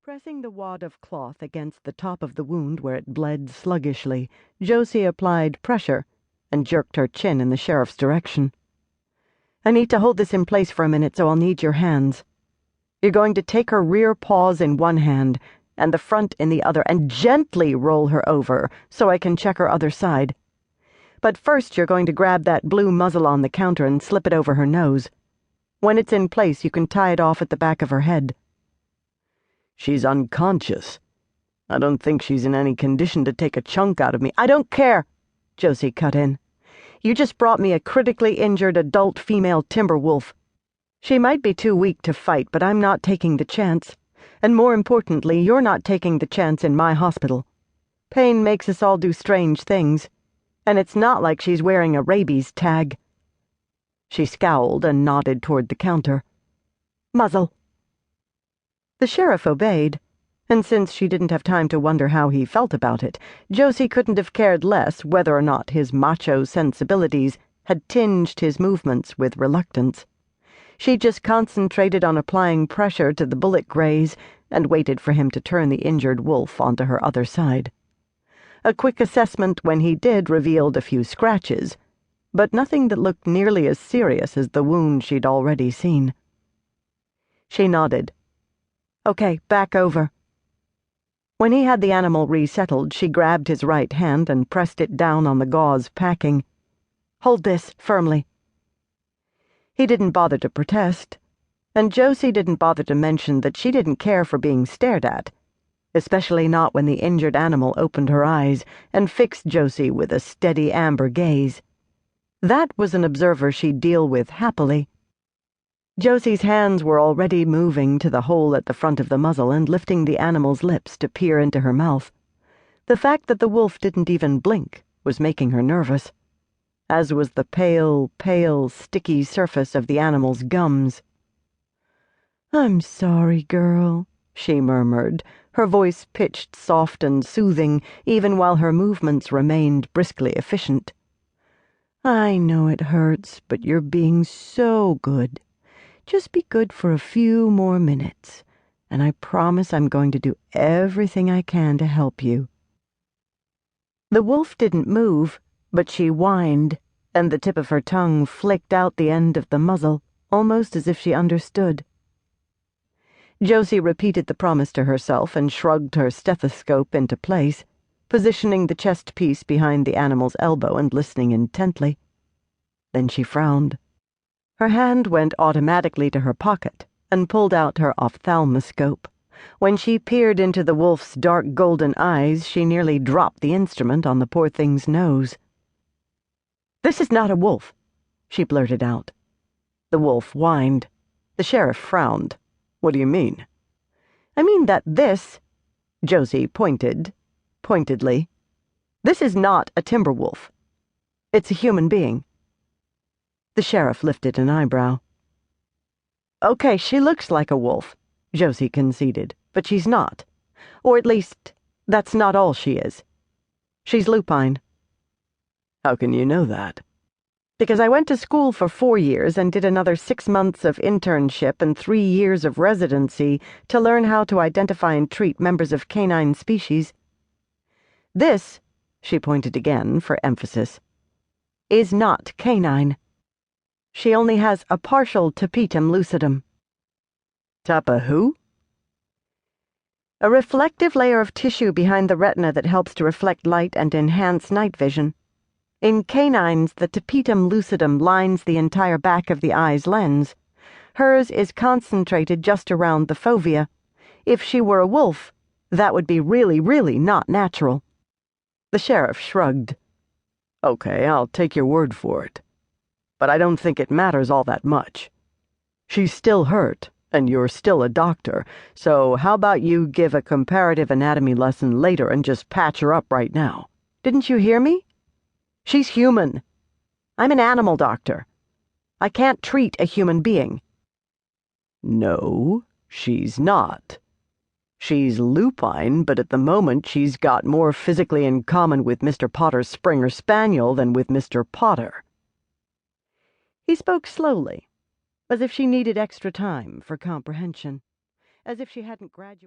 Pressing the wad of cloth against the top of the wound where it bled sluggishly, Josie applied pressure and jerked her chin in the sheriff's direction. "I need to hold this in place for a minute, so I'll need your hands. You're going to take her rear paws in one hand and the front in the other and gently roll her over so I can check her other side. But first you're going to grab that blue muzzle on the counter and slip it over her nose. When it's in place, you can tie it off at the back of her head." "She's unconscious. I don't think she's in any condition to take a chunk out of me." "I don't care," Josie cut in. "You just brought me a critically injured adult female timber wolf. She might be too weak to fight, but I'm not taking the chance. And more importantly, you're not taking the chance in my hospital. Pain makes us all do strange things. And it's not like she's wearing a rabies tag." She scowled and nodded toward the counter. "Muzzle." The sheriff obeyed, and since she didn't have time to wonder how he felt about it, Josie couldn't have cared less whether or not his macho sensibilities had tinged his movements with reluctance. She just concentrated on applying pressure to the bullet graze and waited for him to turn the injured wolf onto her other side. A quick assessment when he did revealed a few scratches, but nothing that looked nearly as serious as the wound she'd already seen. She nodded. "Okay, back over." When he had the animal resettled, she grabbed his right hand and pressed it down on the gauze packing. "Hold this firmly." He didn't bother to protest, and Josie didn't bother to mention that she didn't care for being stared at, especially not when the injured animal opened her eyes and fixed Josie with a steady amber gaze. That was an observer she'd deal with happily. Josie's hands were already moving to the hole at the front of the muzzle and lifting the animal's lips to peer into her mouth. The fact that the wolf didn't even blink was making her nervous, as was the pale, sticky surface of the animal's gums. "I'm sorry, girl," she murmured, her voice pitched soft and soothing, even while her movements remained briskly efficient. "I know it hurts, but you're being so good. Just be good for a few more minutes, and I promise I'm going to do everything I can to help you." The wolf didn't move, but she whined, and the tip of her tongue flicked out the end of the muzzle, almost as if she understood. Josie repeated the promise to herself and shrugged her stethoscope into place, positioning the chest piece behind the animal's elbow and listening intently. Then she frowned. Her hand went automatically to her pocket and pulled out her ophthalmoscope. When she peered into the wolf's dark golden eyes, she nearly dropped the instrument on the poor thing's nose. "This is not a wolf," she blurted out. The wolf whined. The sheriff frowned. "What do you mean?" "I mean that this," Josie pointedly, "this is not a timber wolf. It's a human being." The sheriff lifted an eyebrow. "Okay, she looks like a wolf," Josie conceded, "but she's not. Or at least, that's not all she is. She's lupine." "How can you know that?" "Because I went to school for 4 years and did another 6 months of internship and 3 years of residency to learn how to identify and treat members of canine species. This," she pointed again for emphasis, "is not canine. She only has a partial tapetum lucidum." "Tapa who?" "A reflective layer of tissue behind the retina that helps to reflect light and enhance night vision. In canines, the tapetum lucidum lines the entire back of the eye's lens. Hers is concentrated just around the fovea. If she were a wolf, that would be really not natural." The sheriff shrugged. "Okay, I'll take your word for it. But I don't think it matters all that much. She's still hurt, and you're still a doctor, so how about you give a comparative anatomy lesson later and just patch her up right now?" "Didn't you hear me? She's human. I'm an animal doctor. I can't treat a human being." "No, she's not. She's lupine, but at the moment she's got more physically in common with Mr. Potter's Springer Spaniel than with Mr. Potter." He spoke slowly, as if she needed extra time for comprehension, as if she hadn't graduated.